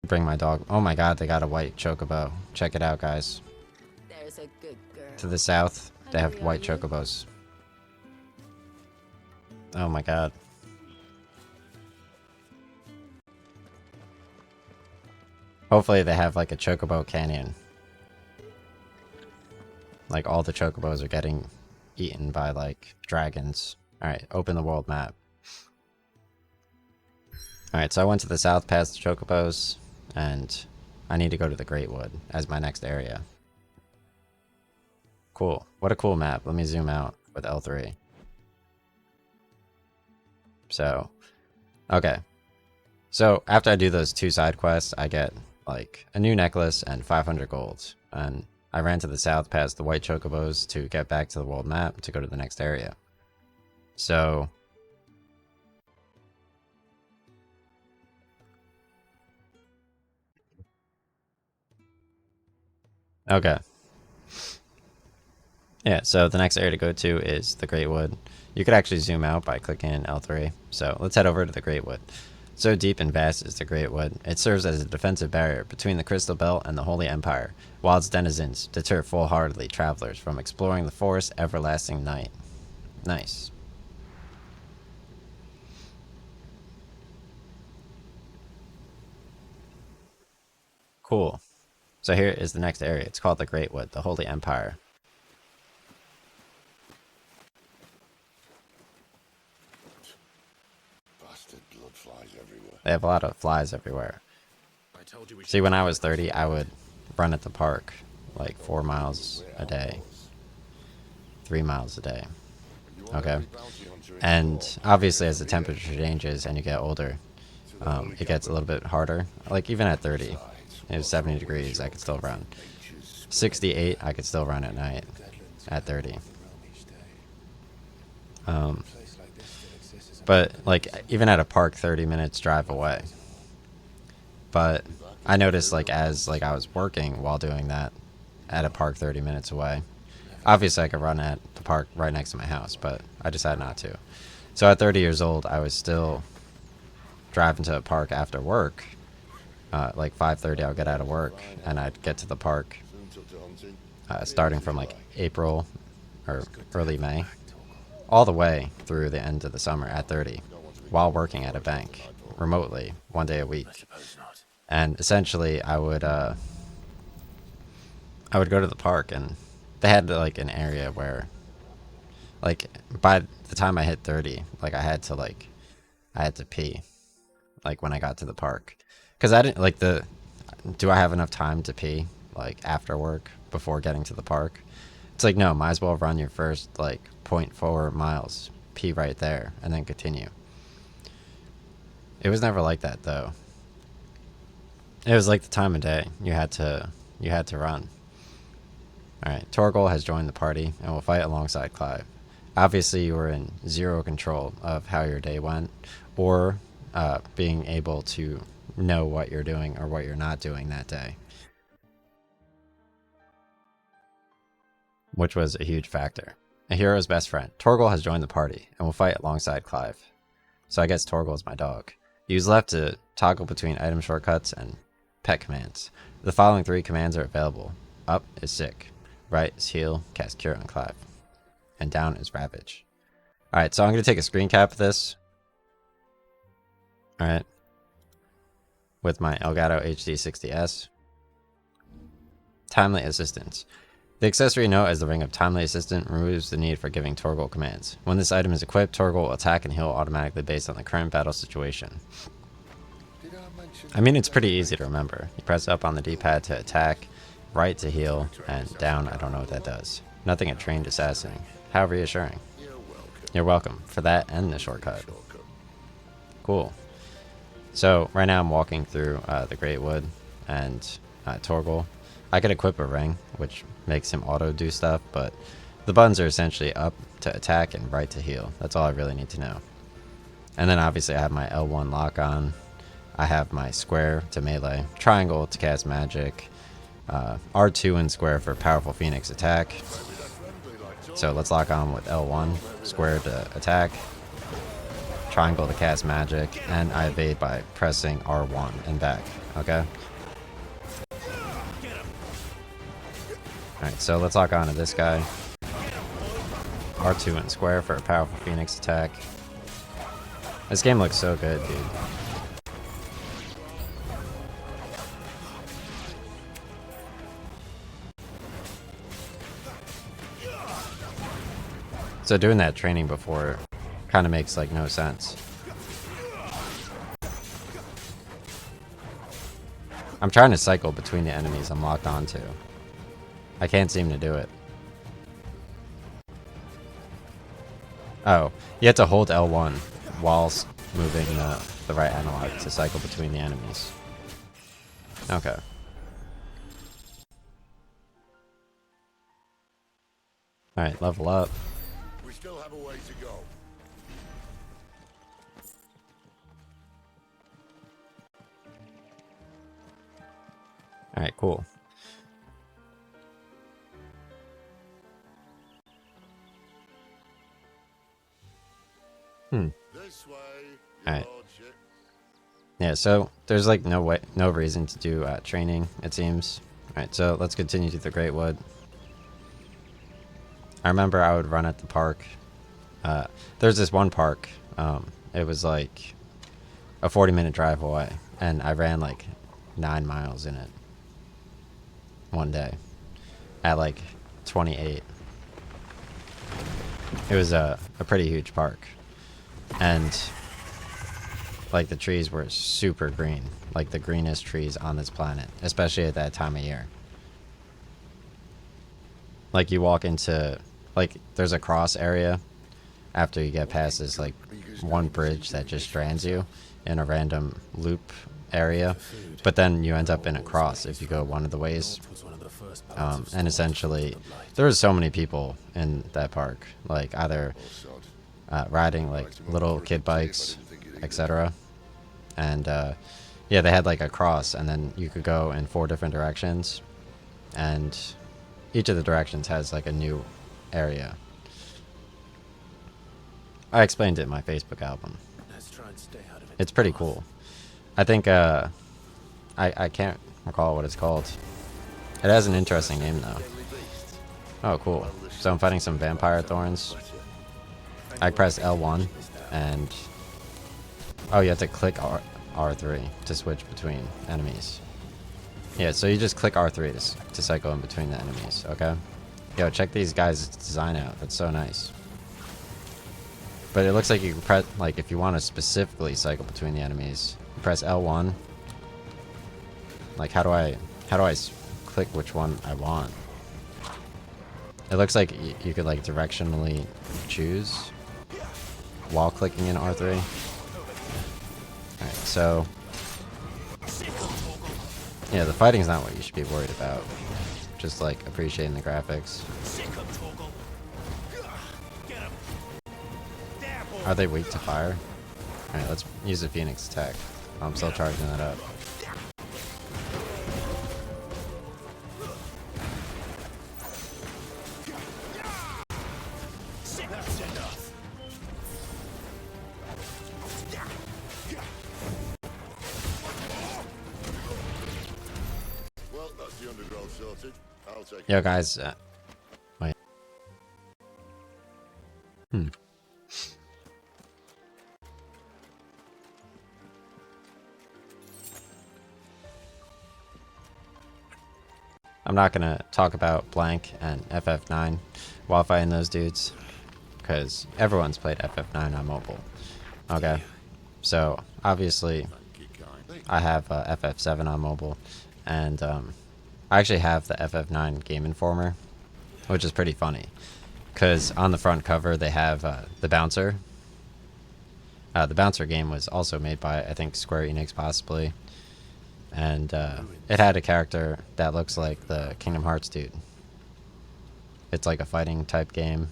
bring my dog. Oh my god, they got a white chocobo. Check it out, guys. There's a good girl. To the south, they have Hungry, white are you? chocobos. Oh my god. Hopefully they have like a chocobo canyon. Like all the chocobos are getting eaten by like dragons. Alright, open the world map. Alright, so I went to the south past the chocobos, and I need to go to the Great Wood as my next area. Cool. What a cool map. Let me zoom out with L3. So, okay. So after I do those 2 side quests, I get like a new necklace and 500 gold. And I ran to the south past the white chocobos to get back to the world map to go to the next area. So okay. Yeah, so the next area to go to is the Great Wood. You could actually zoom out by clicking L3. So let's head over to the Great Wood. So deep and vast is the Great Wood. It serves as a defensive barrier between the Crystal Belt and the Holy Empire, while its denizens deter full-heartedly travelers from exploring the forest's everlasting night. Nice. Cool. So here is the next area. It's called the Great Wood, the Holy Empire. Bastard blood flies everywhere. They have a lot of flies everywhere. I told you we See, when I was 30, I would run at the park like 4 miles a day, 3 miles a day. Okay. And obviously, as the temperature changes and you get older, it gets a little bit harder. Like even at 30, it was 70 degrees, I could still run. 68, I could still run at night at 30. But like even at a park 30 minutes drive away. But I noticed like as like I was working while doing that at a park 30 minutes away. Obviously I could run at the park right next to my house, but I decided not to. So at 30 years old, I was still driving to a park after work. Like 5:30 I would get out of work and I'd get to the park starting from like April or early May all the way through the end of the summer at 30 while working at a bank remotely 1 day a week. And essentially I would go to the park, and they had like an area where like by the time I hit 30, like I had to pee like when I got to the park, because I didn't like do I have enough time to pee like after work before getting to the park? It's like, no, might as well run your first like 0.4 miles, pee right there, and then continue. It was never like that though. It was like the time of day. You had to run. Alright, Torgal has joined the party and will fight alongside Clive. Obviously you were in zero control of how your day went, or being able to know what you're doing or what you're not doing that day, which was a huge factor. A hero's best friend. Torgal has joined the party and will fight alongside Clive. So I guess Torgal is my dog. Use left to toggle between item shortcuts and pet commands. The following 3 commands are available. Up is sick, right is heal, cast cure on Clive, and down is ravage. Alright, so I'm going to take a screen cap of this. Alright. With my Elgato HD60S. Timely Assistance. The accessory known as the Ring of Timely Assistant removes the need for giving Torgal commands. When this item is equipped, Torgal will attack and heal automatically based on the current battle situation. I mean, it's pretty easy to remember. You press up on the D-pad to attack, right to heal, and down, I don't know what that does. Nothing a trained assassin. How reassuring. You're welcome for that and the shortcut. Cool. So right now I'm walking through the Great Wood and Torgal. I could equip a ring, which makes him auto do stuff, but the buttons are essentially up to attack and right to heal. That's all I really need to know. And then obviously I have my L1 lock on. I have my square to melee, triangle to cast magic, R2 and square for powerful Phoenix attack. So let's lock on with L1, square to attack, triangle to cast magic, and I evade by pressing R1 and back. okay? Alright, so let's lock on to this guy. R2 and square for a powerful Phoenix attack. This game looks so good, dude. So doing that training before kind of makes like no sense. I'm trying to cycle between the enemies I'm locked onto. I can't seem to do it. Oh, you have to hold L1 whilst moving the right analog to cycle between the enemies. Okay. Alright, level up. We still have a way to go. Alright, cool. This way, Alright. Lordship. Yeah, so there's like no reason to do training, it seems. Alright, so let's continue to the Great Wood. I remember I would run at the park. There's this one park. It was like a 40-minute drive away, and I ran like 9 miles in it one day at like 28. It was a pretty huge park, and like the trees were super green, like the greenest trees on this planet, especially at that time of year. Like you walk into, like there's a cross area after you get past this like one bridge that just strands you in a random loop area, but then you end up in a cross if you go one of the ways. And essentially there was so many people in that park, like either riding like little kid bikes, etc. And yeah, they had like a cross, and then you could go in 4 different directions, and each of the directions has like a new area. I explained it in my Facebook album. It's pretty cool. I think I can't recall what it's called. It has an interesting name though. Oh, cool. So I'm fighting some vampire thorns. I press L1 and oh, you have to click R3 to switch between enemies. Yeah, so you just click R3 to cycle in between the enemies, okay? Yo, check these guys' design out. That's so nice. But it looks like you can press, like if you want to specifically cycle between the enemies, you press L1. Like how do I click which one I want? It looks like you could like directionally choose while clicking in R3. Alright, so yeah, the fighting's not what you should be worried about. Just like appreciating the graphics. Are they weak to fire? Alright, let's use the Phoenix attack. I'm still charging that up. Well, that's the undergrowth sorted. I'll take Yo it. guys, wait. I'm not gonna talk about Blank and FF9 while fighting those dudes, because everyone's played FF9 on mobile. Okay, so obviously I have FF7 on mobile, and I actually have the FF9 Game Informer, which is pretty funny, because on the front cover they have the Bouncer. The Bouncer game was also made by, I think, Square Enix possibly. And it had a character that looks like the Kingdom Hearts dude. It's like a fighting type game.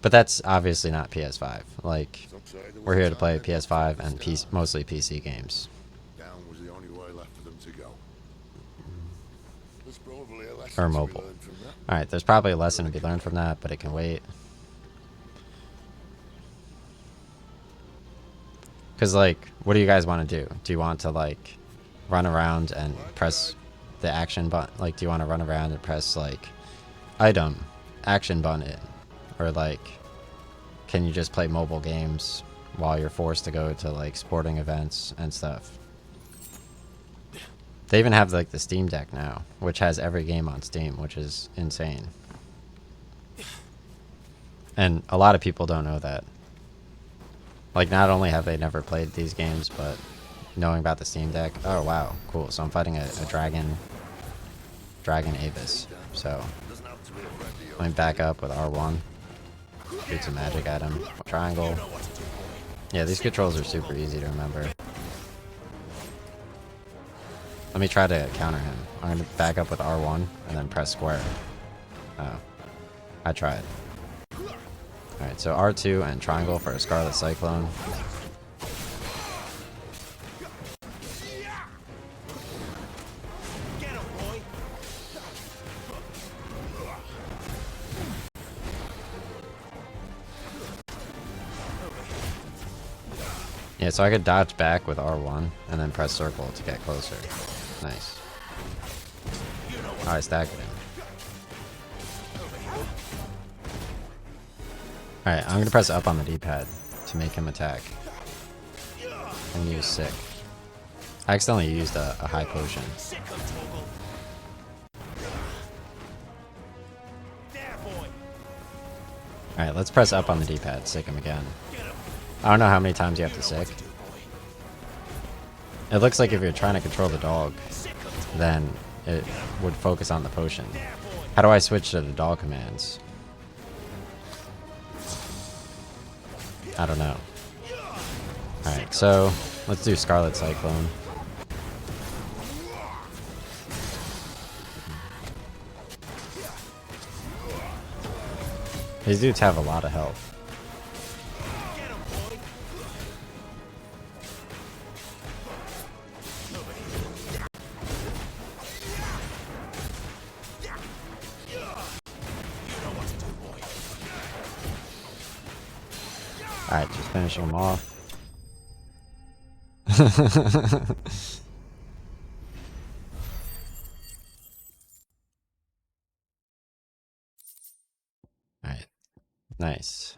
But that's obviously not PS5. Like, we're here to play PS5 and mostly PC games. Down was the only way left for them to go. There's probably a lesson Or to be mobile. learned from that. Alright, there's probably a lesson to be learned from that, but it can wait. Because, like, what do you guys want to do? Do you want to, like, run around and press the action button? Like, do you want to run around and press like item, action button, or like, can you just play mobile games while you're forced to go to like sporting events and stuff? They even have like the Steam Deck now, which has every game on Steam, which is insane. And a lot of people don't know that. Like, not only have they never played these games, but knowing about the Steam Deck. Oh wow, cool. So I'm fighting a dragon Avis. So let me back up with R1. Shoot some magic at him. Triangle. Yeah, these controls are super easy to remember. Let me try to counter him. I'm going to back up with R1 and then press square. Oh. I tried. Alright, so R2 and triangle for a Scarlet Cyclone. Yeah, so I could dodge back with R1 and then press circle to get closer. Nice. Alright, stacked him. Alright, I'm gonna press up on the D-pad to make him attack. I'm gonna use sick. I accidentally used a high potion. Alright, let's press up on the D-pad, sick him again. I don't know how many times you have to sick. It looks like if you're trying to control the dog, then it would focus on the potion. How do I switch to the dog commands? I don't know. Alright, so let's do Scarlet Cyclone. These dudes have a lot of health. Alright, just finishing them off. Alright, nice.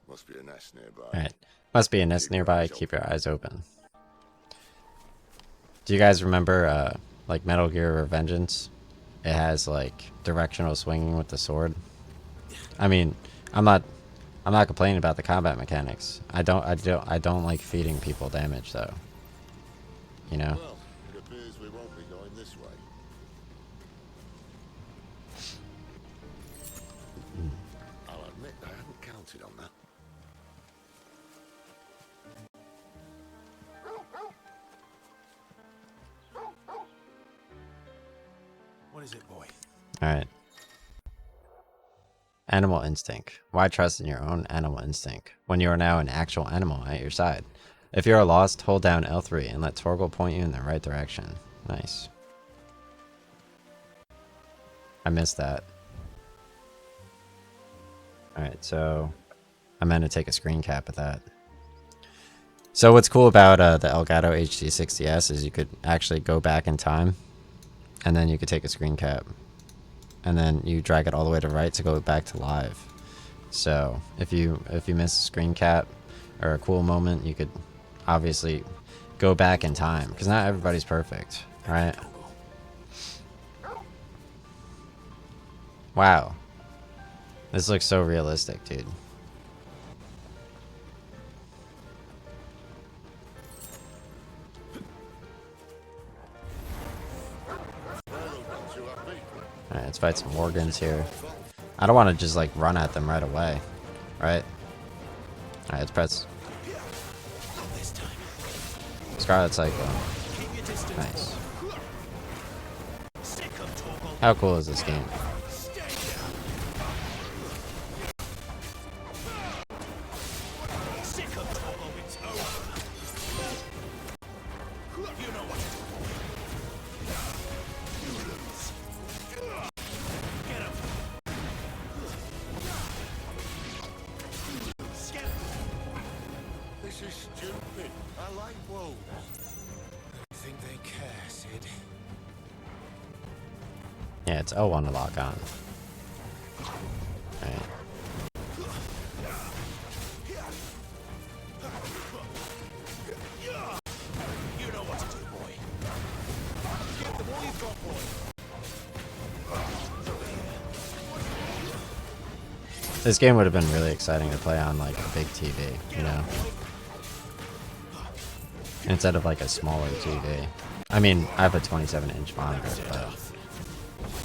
Must be a nest nearby. Alright, must be a nest nearby. Keep your eyes open. Do you guys remember, like Metal Gear Revengeance? It has like directional swinging with the sword. I mean, I'm not complaining about the combat mechanics. I don't like feeding people damage though. You know. Well, it appears we won't be going this way. I'll admit I hadn't counted on that. What is it, boy? Alright. Animal instinct. Why trust in your own animal instinct when you are now an actual animal at your side? If you are lost, hold down L3 and let Torgal point you in the right direction. Nice. I missed that. Alright, so I meant to take a screen cap of that. So what's cool about the Elgato HD60S is you could actually go back in time and then you could take a screen cap. And then you drag it all the way to right to go back to live. So if you miss a screen cap or a cool moment, you could obviously go back in time because not everybody's perfect, right? Wow, this looks so realistic, dude. Alright, let's fight some Morgans here. I don't want to just like run at them right away, right? Alright, let's press Scarlet Cyclone. Nice. How cool is this game? stupid. I like wolves. I think they care, Sid. Yeah, it's L1 to lock on. Right. You know what to do, boy. Give them all you've got, boy. This game would have been really exciting to play on like a big TV, you know? Instead of like a smaller TV. I mean, I have a 27-inch monitor, but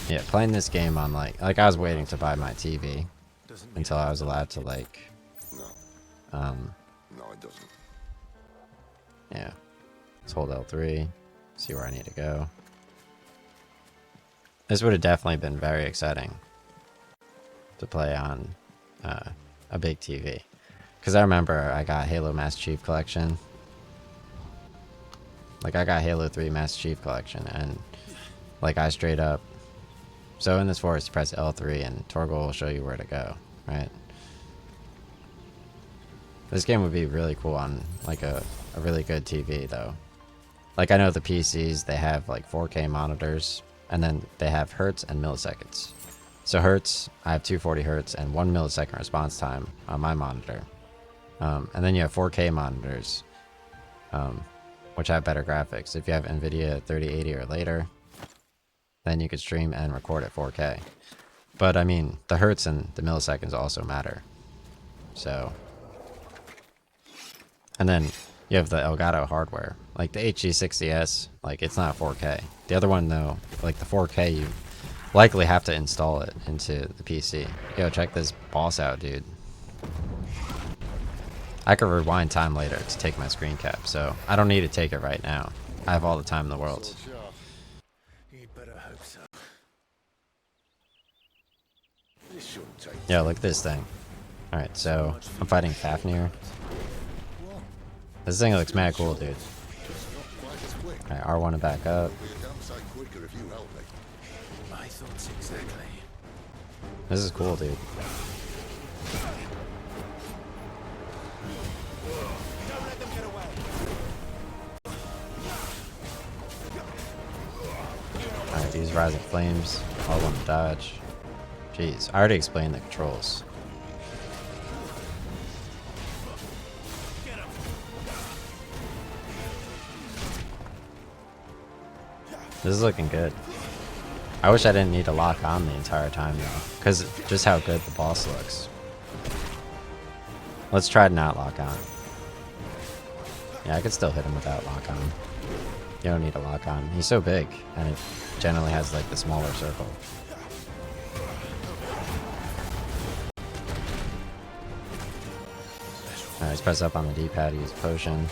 yeah, playing this game on like I was waiting to buy my TV until I was allowed to like, No, no, it doesn't. yeah. Let's hold L3, see where I need to go. This would have definitely been very exciting to play on a big TV. Because I remember I got Halo Master Chief Collection. Like, I got Halo 3 Master Chief Collection, and like I straight up... So in this forest, you press L3 and Torgal will show you where to go, right? This game would be really cool on like a really good TV though. Like, I know the PCs, they have like 4K monitors, and then they have hertz and milliseconds. So hertz, I have 240 hertz and 1 millisecond response time on my monitor. And then you have 4K monitors, which have better graphics. If you have NVIDIA 3080 or later, then you could stream and record at 4K. But I mean, the hertz and the milliseconds also matter. So, and then you have the Elgato hardware, like the HG60S, like it's not 4K. The other one though, like the 4K, you likely have to install it into the PC. Yo, check this boss out, dude. I could rewind time later to take my screen cap, so I don't need to take it right now. I have all the time in the world. So sharp. You'd better hope so. This shouldn't take. Yeah, look at this thing. Alright, so I'm fighting Fafnir. This thing looks mad cool, dude. Not quite as quick. Alright, R1 to back up. Be a damn sight quicker if you help me. My thoughts exactly. This is cool, dude. Don't let them get away. Alright, these rising flames. R1 to dodge. Jeez, I already explained the controls. This is looking good. I wish I didn't need to lock on the entire time though, because just how good the boss looks. Let's try to not lock on. Yeah, I could still hit him without lock on. You don't need to lock on. He's so big, and it generally has like the smaller circle. Alright, let's press up on the D-pad, use potion.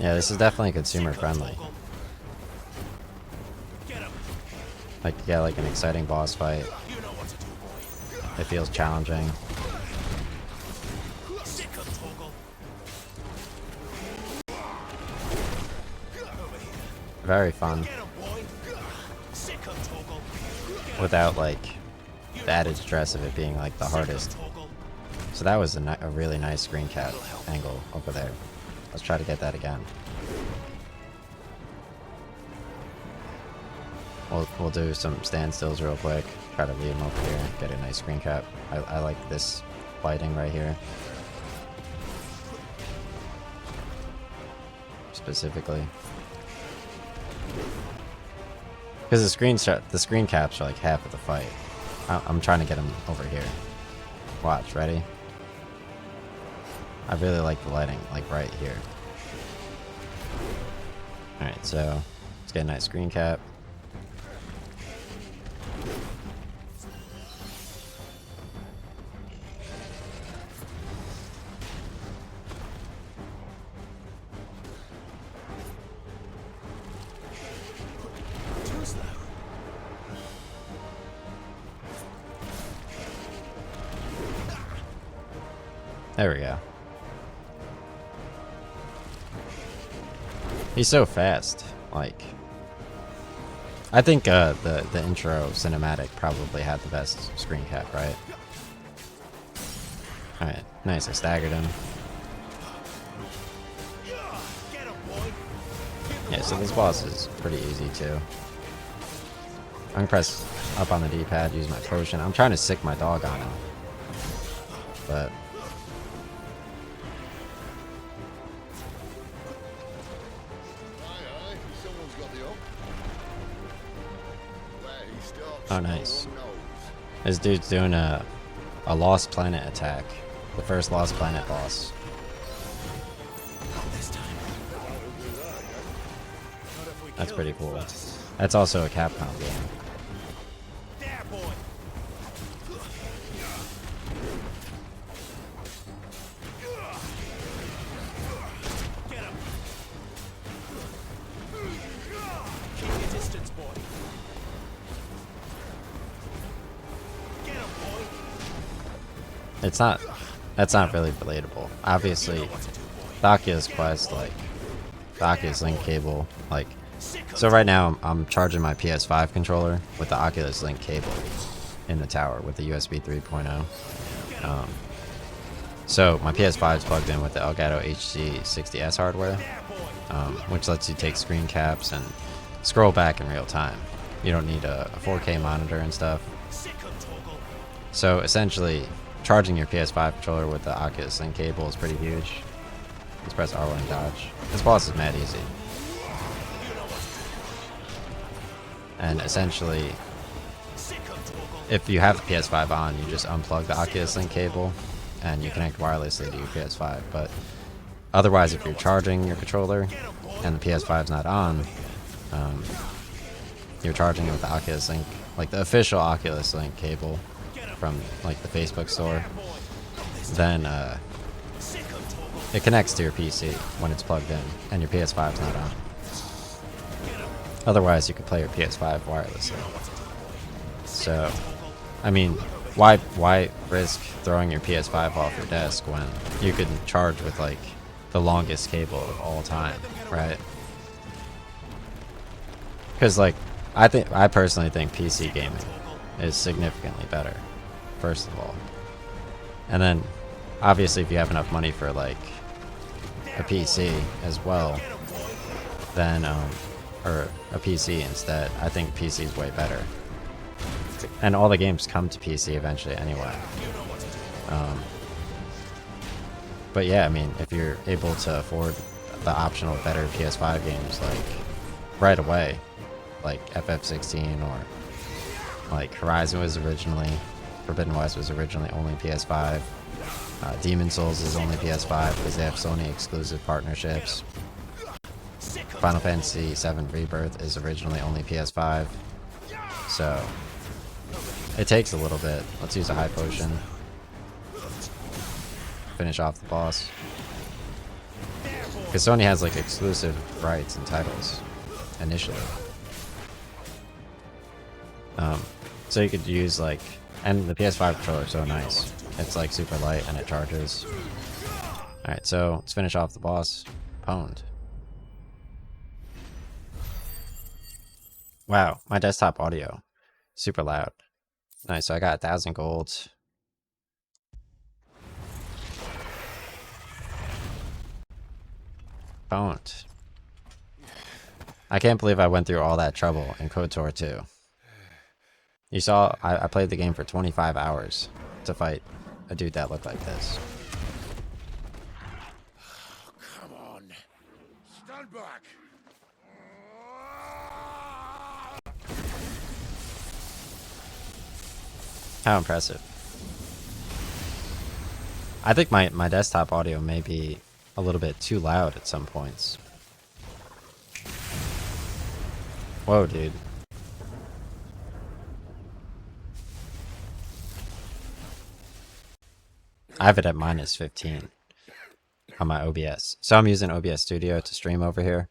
Yeah, this is definitely consumer friendly. Like, you get like an exciting boss fight. It feels challenging. Very fun. Without like the added stress of it being like the hardest. So that was a really nice screen cap angle over there. Let's try to get that again. We'll do some standstills real quick. Try to leave him over here. Get a nice screen cap. I like this lighting right here. Specifically. Because the screen caps are like half of the fight. I'm trying to get him over here. Watch, ready? I really like the lighting, like right here. Alright, so let's get a nice screen cap. There we go. He's so fast. Like, I think the intro cinematic probably had the best screen cap, right? All right, nice. I staggered him. Get him, boy. Yeah, so this boss is pretty easy too. I'm gonna press up on the D-pad, use my potion. I'm trying to sick my dog on him, but Aye, someone's got the up. Where he stops, oh nice. no one knows. This dude's doing a Lost Planet attack, the first Lost Planet boss. Not this time. Not if we That's kill pretty him cool. first. That's also a Capcom game. There, boy. Get him. Keep your distance, boy. Get him, boy. It's not. That's not really relatable. Obviously, What to do, boy. the Oculus Quest, like the Oculus Link cable, like. Sick of So right now I'm charging my PS5 controller with the Oculus Link cable in the tower with the USB 3.0. So my PS5 is plugged in with the Elgato HC60S hardware, there, boy. which lets you take screen caps and scroll back in real time. You don't need a 4K monitor and stuff. Sick of Toggle. So essentially, charging your PS5 controller with the Oculus Link cable is pretty huge. Just press R1 and dodge. This boss is mad easy. And essentially, Sick of Toggle. if you have the PS5 on, you just unplug the Oculus Link cable and you connect wirelessly to your PS5. But otherwise, if you're charging your controller and the PS5's not on, you're charging it with the Oculus Link, like the official Oculus Link cable from like the Facebook store, then Sick of Toggle. it connects to your PC when it's plugged in and your PS5's not on. Otherwise, you could play your PS5 wirelessly. So, I mean, why risk throwing your PS5 off your desk when you could charge with like the longest cable of all time, right? Because like I personally think PC gaming is significantly better, first of all, and then obviously if you have enough money for like a PC as well, then or a PC instead, I think PC is way better. And all the games come to PC eventually anyway. But yeah, I mean, if you're able to afford the optional better PS5 games like right away, like FF16 or like Horizon was originally, Forbidden West was originally only PS5. Demon Souls is only PS5 because they have Sony exclusive partnerships. Final Fantasy VII Rebirth is originally only PS5. So it takes a little bit. Let's use a high potion. Finish off the boss. Because Sony has like exclusive rights and titles initially. So you could use like, and the PS5 controller is so nice. It's like super light and it charges. Alright, so let's finish off the boss. Pwned. Wow, my desktop audio. Super loud. Nice, so I got 1,000 gold. Pwned. I can't believe I went through all that trouble in KOTOR 2. You saw, I played the game for 25 hours to fight a dude that looked like this. Come on. Stand back. How impressive. I think my desktop audio may be a little bit too loud at some points. Whoa, dude. I have it at minus 15 on my OBS. So I'm using OBS Studio to stream over here.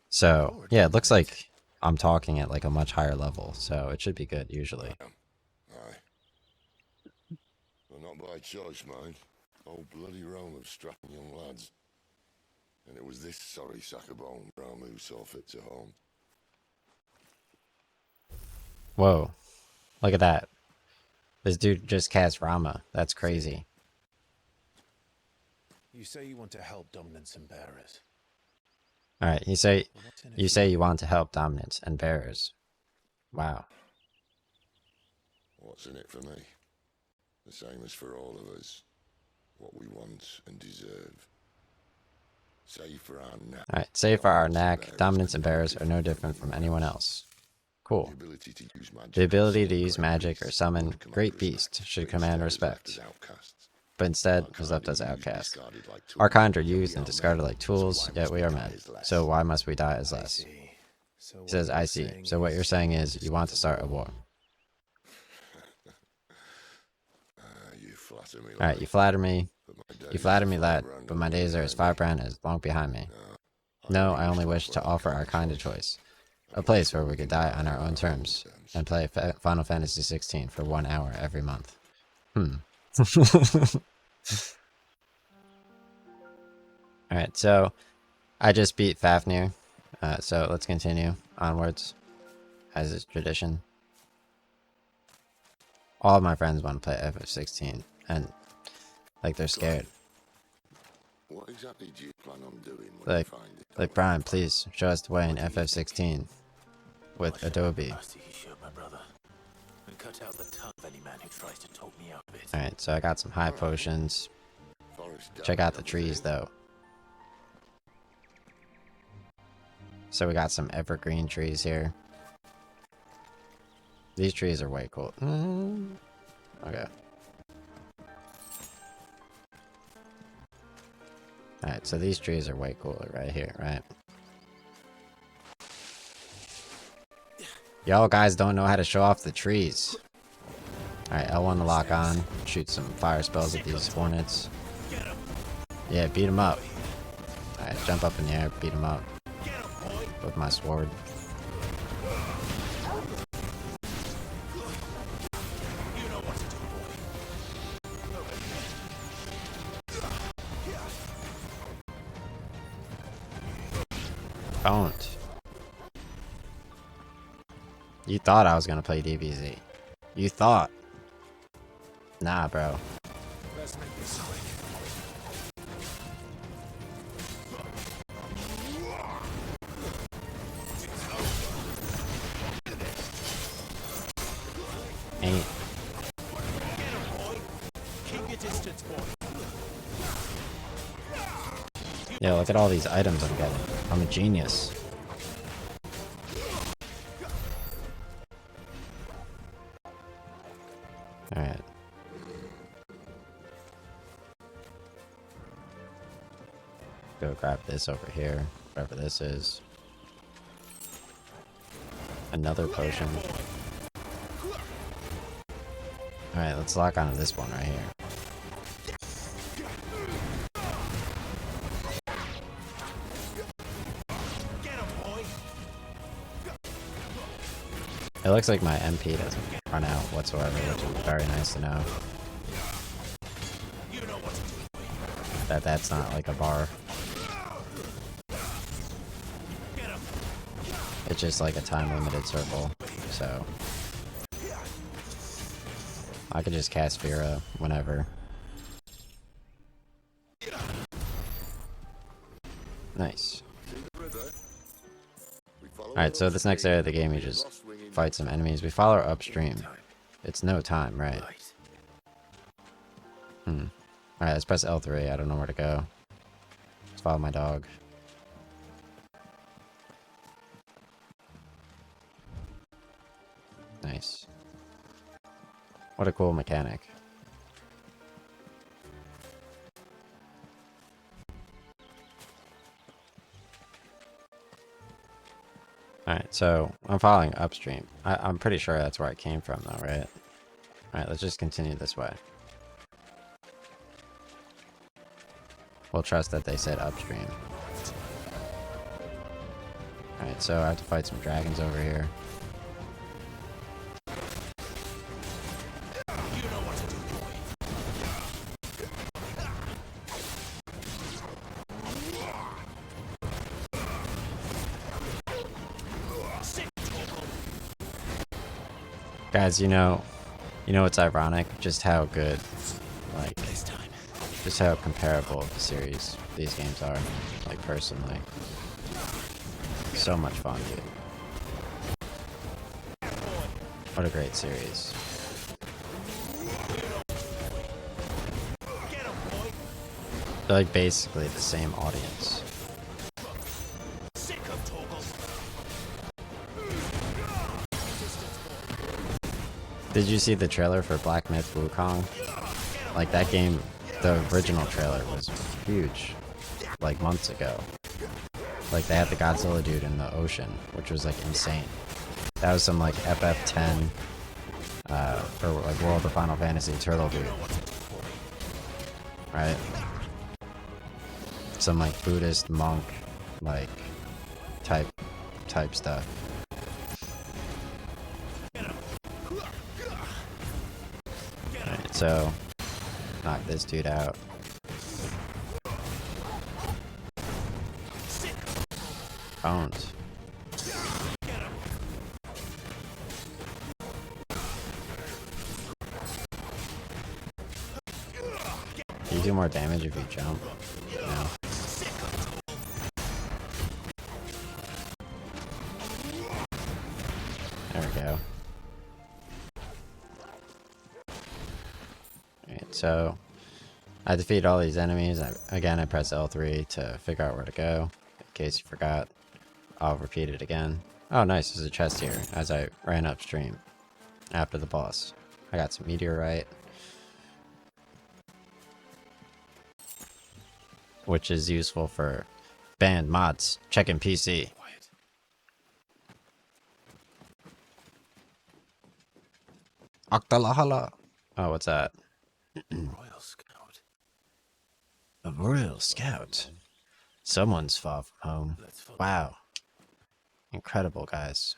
So, yeah, it looks like I'm talking at like a much higher level. So it should be good usually. Aye. Well, not by choice, mind. Old bloody Rome of strapping young lads. And it was this sorry sack of bone Rama who saw fit to home. Whoa. Look at that. This dude just cast Rama. That's crazy. You say you want to help dominance and bearers. Alright, you say you want to help dominance and bearers. Wow. What's in it for me? The same as for all of us. What we want and deserve. Save for our knack. Alright, save for our knack, dominance and bearers are no different from anyone else. Cool. The ability to use magic or summon great beast should command respect, but instead was left as outcasts. Our kind are used and discarded like tools, yet we are men, so why must we die as less? He says, I see. So what you're saying is you want to start a war. Alright, you flatter me. You flatter me, lad, but my days are as firebrand as long behind me. No, I only wish to offer our kind a choice. A place where we could die on our own terms and play Final Fantasy XVI for 1 hour every month. Alright, so I just beat Fafnir, so let's continue onwards, as is tradition. All of my friends want to play FF16, and, like, they're scared. What exactly do you plan on doing when you find it? Like, Brian, please, show us the way in FF16. With Adobe. I see you should, my brother. And cut out the tongue of any man who tries to talk me out of it. Alright, so I got some high potions. Check out the trees, though. So we got some evergreen trees here. These trees are way cool. Okay. Alright, so these trees are way cooler right here, right? Y'all guys don't know how to show off the trees. Alright, L1 to lock on. Shoot some fire spells at these hornets. Yeah, beat them up. Alright, jump up in the air, beat them up. With my sword. Don't. You thought I was gonna play DBZ. You thought. Nah, bro. Let's make this quick. Ain't. Keep your distance, boy. Yo, look at all these items I'm getting. I'm a genius. Alright. Go grab this over here, whatever this is. Another potion. Alright, let's lock onto this one right here. It looks like my MP doesn't run out whatsoever, which is very nice to know. That's not like a bar. It's just like a time-limited circle, so I could just cast Vera whenever. Nice. Alright, so this next area of the game, you just fight some enemies. We follow upstream. It's no time, right? Alright, let's press L3. I don't know where to go. Let's follow my dog. Nice. What a cool mechanic. Alright, so I'm following upstream. I'm pretty sure that's where I came from though, right? Alright, let's just continue this way. We'll trust that they said upstream. Alright, so I have to fight some dragons over here. Guys, you know what's ironic? Just how good, like, This time. just how comparable the series these games are. Like, personally. So much fun, dude. What a great series. Get him, boy. They're like basically the same audience. Sick of Torgal. Did you see the trailer for Black Myth Wukong? Like that game, the original trailer was huge, like months ago. Like they had the Godzilla dude in the ocean, which was like insane. That was some like FF10, or like World of Final Fantasy turtle dude, right? Some like Buddhist monk, like type stuff. Alright, so knock this dude out. Bones. You do more damage if you jump. No. There we go. Alright, so I defeat all these enemies. Again, I press L3 to figure out where to go. In case you forgot, I'll repeat it again. Oh, nice. There's a chest here as I ran upstream after the boss. I got some meteorite, which is useful for banned mods. Checking PC. Quiet. Octalahala. Oh, what's that? Royal Scout. A Royal Scout. Someone's far from home. Let's follow. Wow. Incredible, guys.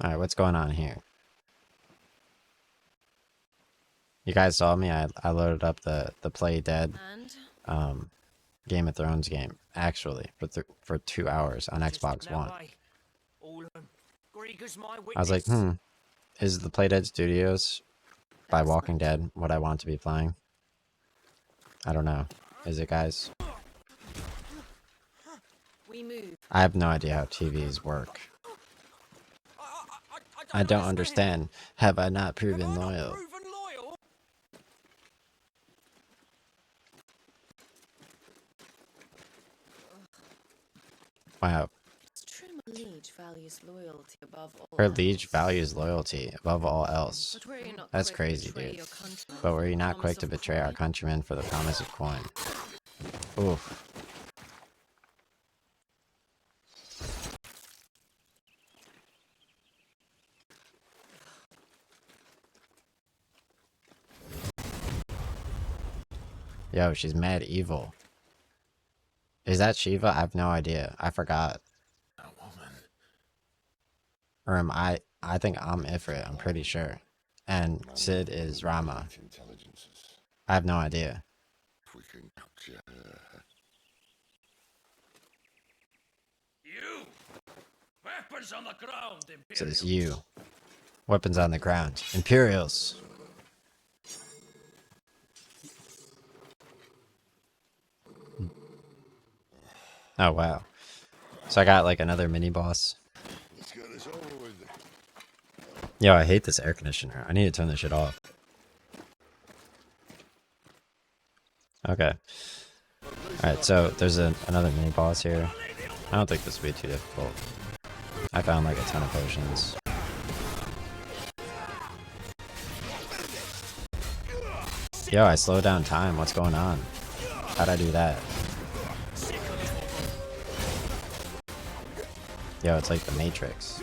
Alright, what's going on here? You guys saw me? I loaded up the Play Dead And Game of Thrones game, actually, for 2 hours on Xbox One. I was like, is the Play Dead Studios by Walking Dead what I want to be playing? I don't know. Is it, guys? we move. I have no idea how TVs work. I don't understand. Have I not proven loyal? Wow. It's true my liege values loyalty above all Her else. liege values loyalty above all else. But were you not That's quick to crazy, betray dude. your countrymen But were for you the not promise quick to of betray our coin? countrymen for the promise of coin? Oof. Yo, she's mad evil. Is that Shiva? I have no idea. I forgot. A woman. Or am I? I think I'm Ifrit. I'm pretty sure. And Sid is Rama. Intelligences. I have no idea. If we can capture her. You! Weapons on the ground, It says Imperial. you. Weapons on the ground. Imperials. Oh, wow. So I got like another mini boss. Let's get this over with. Yo, I hate this air conditioner. I need to turn this shit off. Okay. Alright, so there's another mini boss here. I don't think this will be too difficult. I found like a ton of potions. Yo, I slowed down time. What's going on? How'd I do that? Yo, it's like the Matrix.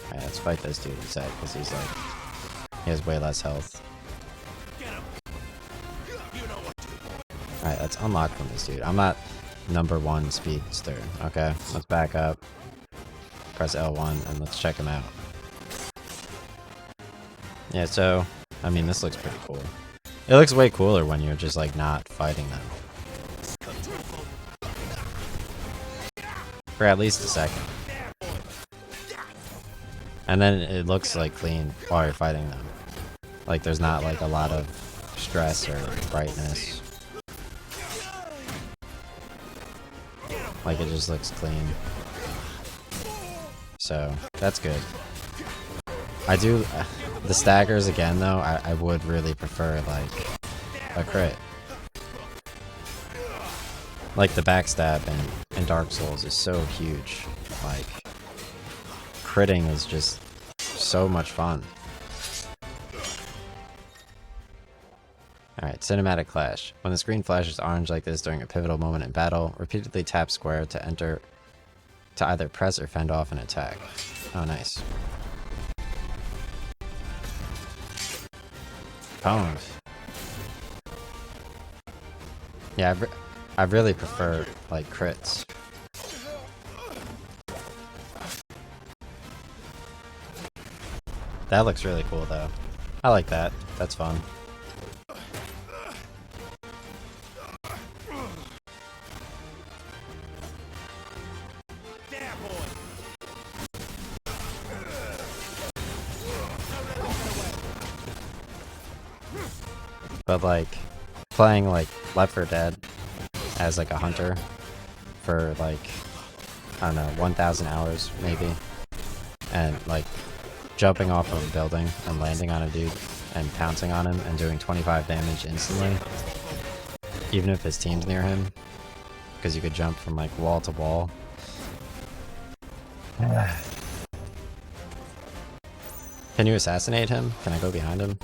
Alright, let's fight this dude instead, because he's like... He has way less health. Get him. You know what to do. Alright, let's unlock from this dude. I'm not #1 speedster, okay? Let's back up. Press L1 and let's check him out. Yeah, so... I mean, this looks pretty cool. It looks way cooler when you're just like not fighting them. For at least a second. And then it looks like clean while you're fighting them. Like there's not like a lot of stress or brightness. Like it just looks clean. So that's good. I do the staggers again though. I would really prefer like a crit. Like the backstab in Dark Souls is so huge. Like critting is just so much fun. Alright, Cinematic Clash. When the screen flashes orange like this during a pivotal moment in battle, repeatedly tap square to enter to either press or fend off an attack. Oh, nice. Bones. Yeah, I really prefer, like, crits. That looks really cool, though. I like that. That's fun. But like playing like Left 4 Dead as like a hunter for like I don't know 1,000 hours maybe, and like jumping off of a building and landing on a dude and pouncing on him and doing 25 damage instantly, even if his team's near him, because you could jump from like wall to wall. Can you assassinate him? Can I go behind him?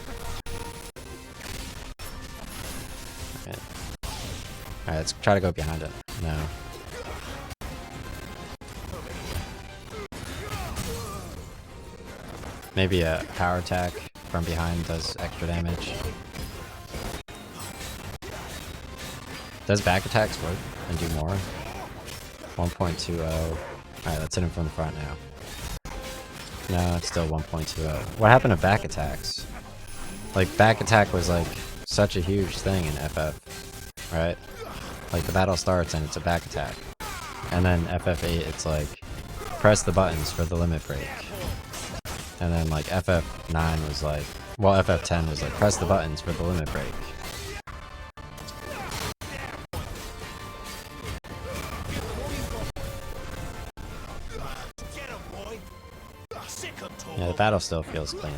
Alright, let's try to go behind it. No. Maybe a power attack from behind does extra damage. Does back attacks work and do more? 1.20. Alright, let's hit him from the front now. No, it's still 1.20. What happened to back attacks? Like, back attack was like such a huge thing in FF, right? Like the battle starts and it's a back attack. And then FF8 it's like press the buttons for the limit break. And then like FF9 was like, well FF10 was like press the buttons for the limit break. Yeah, the battle still feels clean.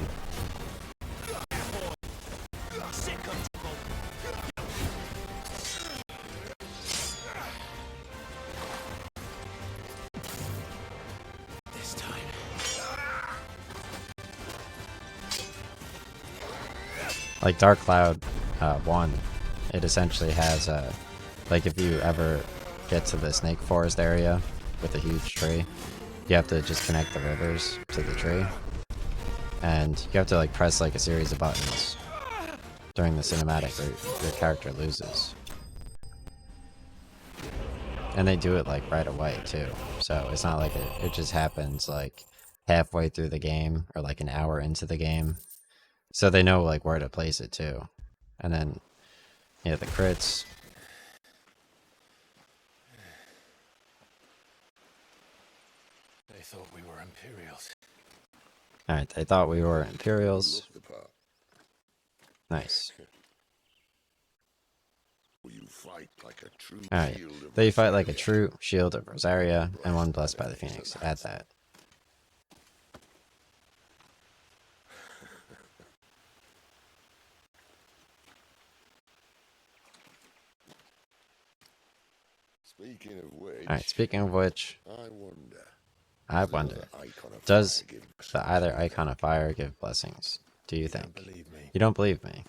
Like Dark Cloud 1, it essentially has like if you ever get to the Snake Forest area with a huge tree, you have to just connect the rivers to the tree, and you have to like press like a series of buttons during the cinematic or your character loses. And they do it like right away too, so it's not like it just happens like halfway through the game or like an hour into the game. So they know like where to place it too. And then yeah, the crits. They thought we were Imperials. Alright, they thought we were Imperials. Nice. You fight like a true Alright. shield of They fight like a Rosaria. true shield of Rosaria and one blessed by the Phoenix. Add that. Speaking of which, Alright, speaking of which, I I does wonder, another icon of does fire give the either icon of fire give blessings? Do you Don't think? believe me. You don't believe me.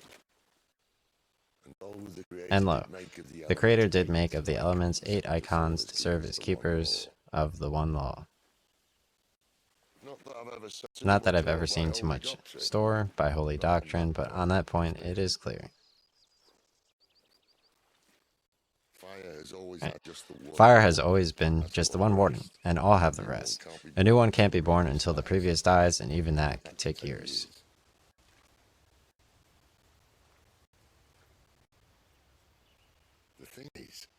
And lo, the creator And lo, did make of the the creator elements did eight make of the elements 8 icons to serve as keepers of the one law. Not that I've ever seen too much store by holy doctrine, but on that point it is clear. Fire has always been just the one warning, and all have the rest. A new one can't be born until the previous dies, and even that can take years.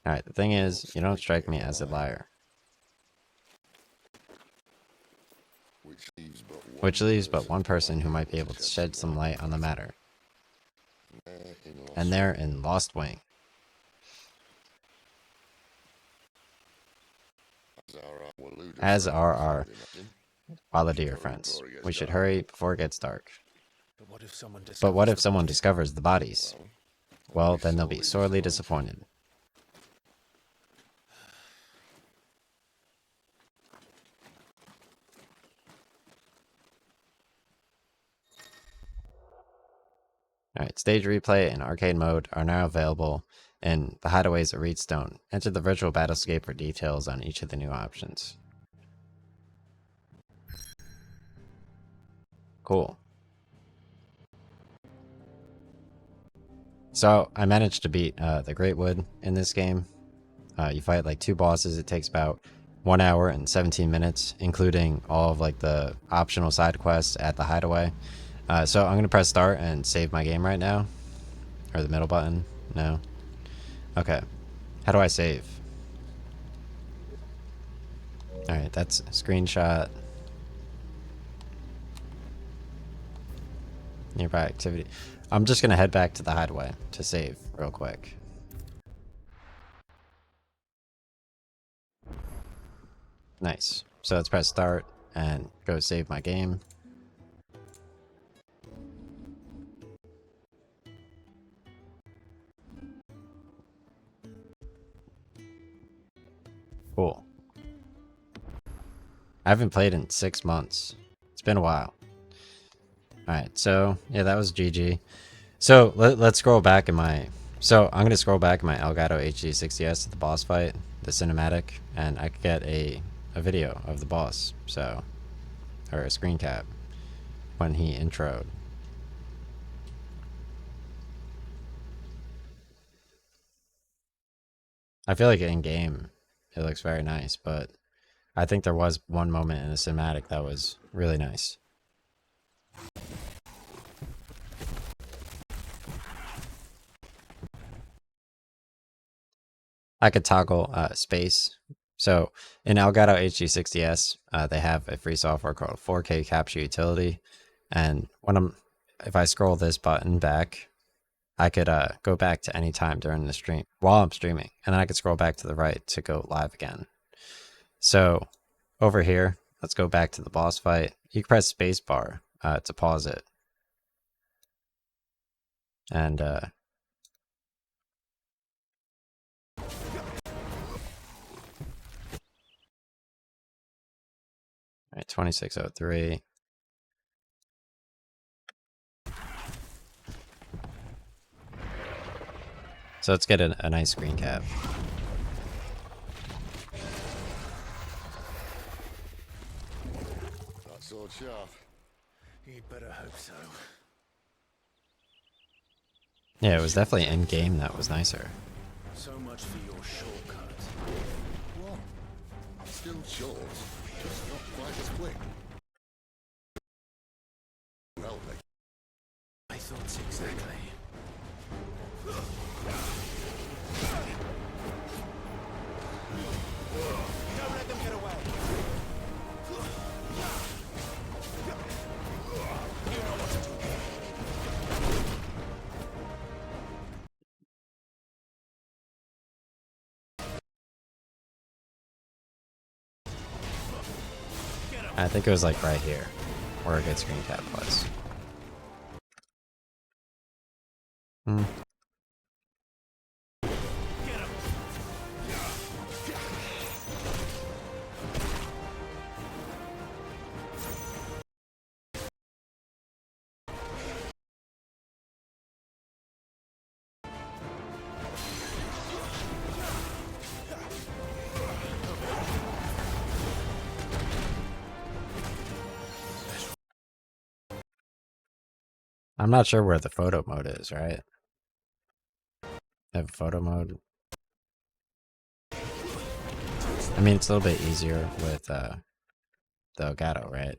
Alright, the thing is, you don't strike me as a liar. Which leaves but one person who might be able to shed some light on the matter. And they're in Lost Wing. As are our Balladeer friends. We should hurry before it gets dark. But what if someone discovers the bodies? Well, then they'll be sorely disappointed. Alright, stage replay and arcade mode are now available in the hideaways at Reedstone. Enter the virtual battlescape for details on each of the new options. Cool. So, I managed to beat the Great Wood in this game. You fight like 2 bosses. It takes about 1 hour and 17 minutes, including all of like the optional side quests at the hideaway. So I'm going to press start and save my game right now. Or the middle button. No. Okay. How do I save? Alright, that's a screenshot. Nearby activity. I'm just going to head back to the hideaway to save real quick. Nice. So let's press start and go save my game. Cool. I haven't played in 6 months. It's been a while. Alright, so yeah, that was GG. So let's scroll back in my... So I'm going to scroll back in my Elgato HD60S to the boss fight, the cinematic, and I could get a video of the boss, so... Or a screen cap, when he introed. I feel like in-game it looks very nice, but I think there was one moment in the cinematic that was really nice. I could toggle space. So in Elgato HD60S, they have a free software called 4K Capture Utility, and if I scroll this button back, I could go back to any time during the stream while I'm streaming, and then I could scroll back to the right to go live again. So over here, let's go back to the boss fight. You can press spacebar to pause it, and Alright, 2603. So let's get a nice screen cap. That sword sharp. You'd better hope so. Yeah, it was definitely in game that was nicer. So much for your shortcut. What? Still short, just not quite as quick. Well, My thoughts exactly. Don't let them get away. You know what to do. I think it was like right here where a good screen cap was. I'm not sure where the photo mode is, right? They have a photo mode. I mean, it's a little bit easier with the Elgato, right?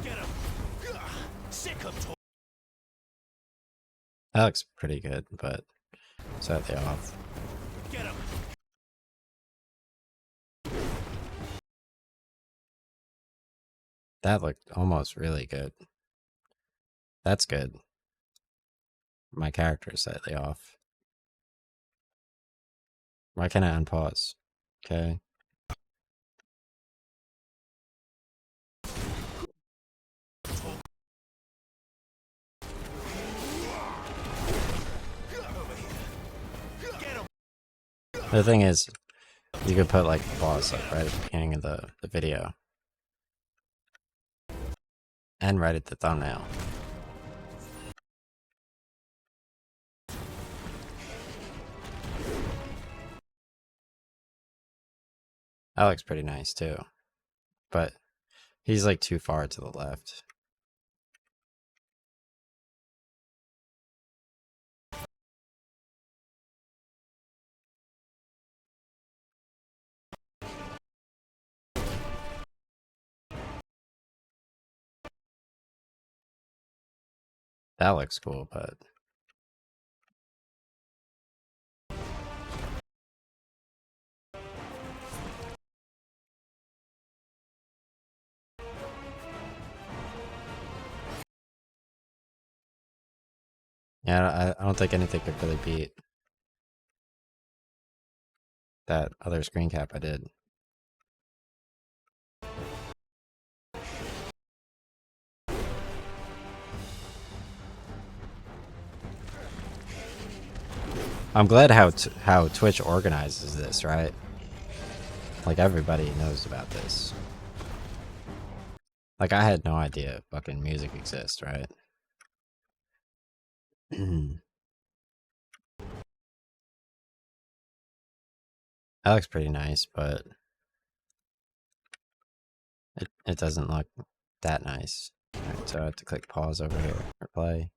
Get him. That looks pretty good, but slightly off. Get him. That looked almost really good. That's good. My character is slightly off. Why can't I unpause? Okay. The thing is, you could put like pause like right at the beginning of the video. And right at the thumbnail. That looks pretty nice too. But he's like too far to the left. That looks cool, but yeah, I don't think anything could really beat that other screen cap I did. I'm glad how Twitch organizes this, right? Like everybody knows about this. Like I had no idea fucking music exists, right? That looks pretty nice, but it doesn't look that nice. Alright, so I have to click pause over here or play.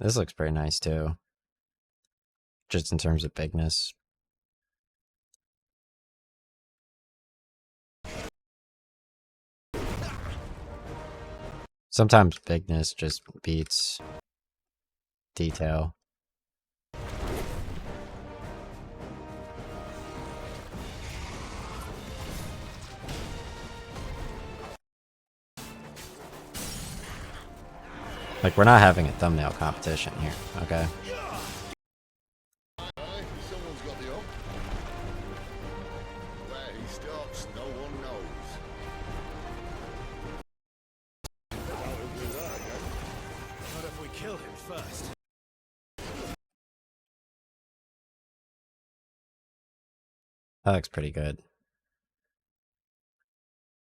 This looks pretty nice too. Just in terms of bigness. Sometimes bigness just beats detail. Like, we're not having a thumbnail competition here, okay? Someone's got the up. Where he stops, no one knows. Not if we kill him first. That looks pretty good.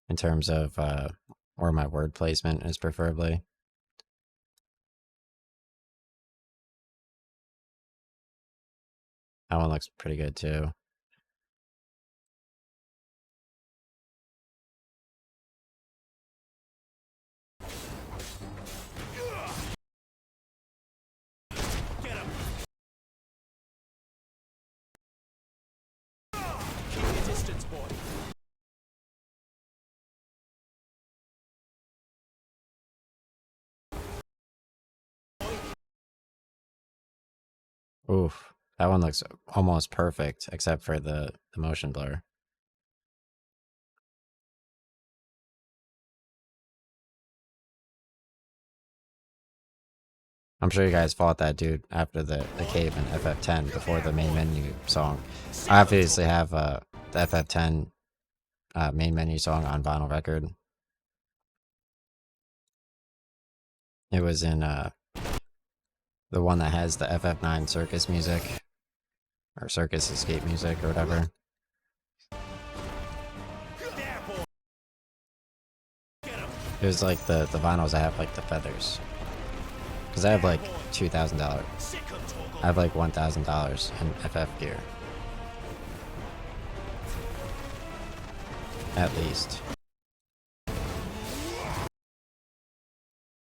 In terms of where my word placement is preferably. That one looks pretty good too. Get him. Keep your distance, boy. Oof. That one looks almost perfect, except for the motion blur. I'm sure you guys fought that dude after the cave in FF10 before the main menu song. I obviously have the FF10 main menu song on vinyl record. It was in the one that has the FF9 circus music. Or circus escape music or whatever. There, boy. Get him. It was like the vinyls that have like the feathers. Because I have like $2,000. Sick of Torgal. I have like $1,000 in FF gear. At least.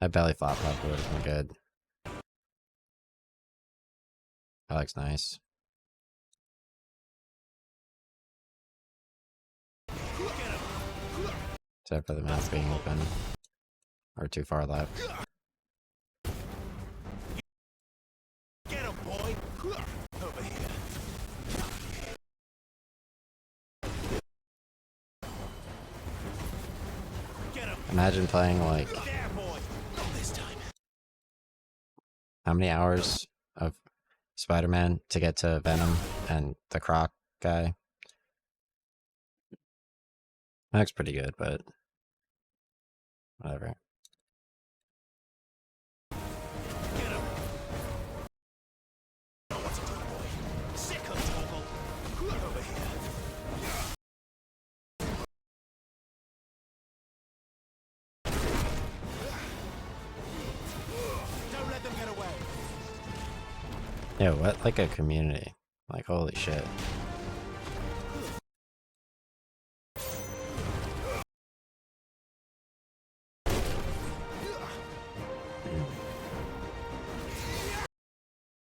That belly flop probably would have been good. That looks nice. Except for the mouth being open. Or too far left. Get him, boy. Over here. Get him. Imagine playing like There, boy. Not this time. how many hours of Spider-Man to get to Venom and the Croc guy. That's pretty good, but whatever. Get him. Know what to do, boy. Sick of Torgal. Over here. Don't let them get away. Yeah, what? Like a community. Like, holy shit.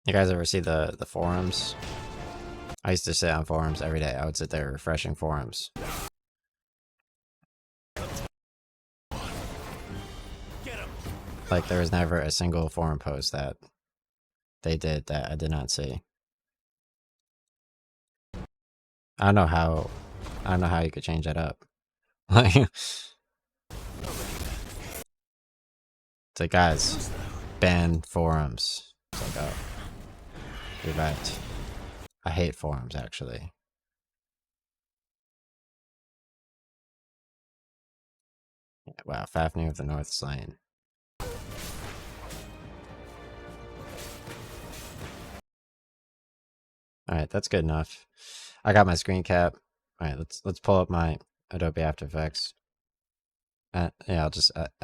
You guys ever see the forums? I used to sit on forums every day. I would sit there refreshing forums. Get him. Like, there was never a single forum post that they did that I did not see. I don't know how you could change that up. Like, it's like, guys, ban forums. It's like, oh, you're right. I hate forums, actually. Yeah, wow, Fafnir of the North slain. Alright, that's good enough. I got my screen cap. Alright, let's pull up my Adobe After Effects. Yeah, I'll just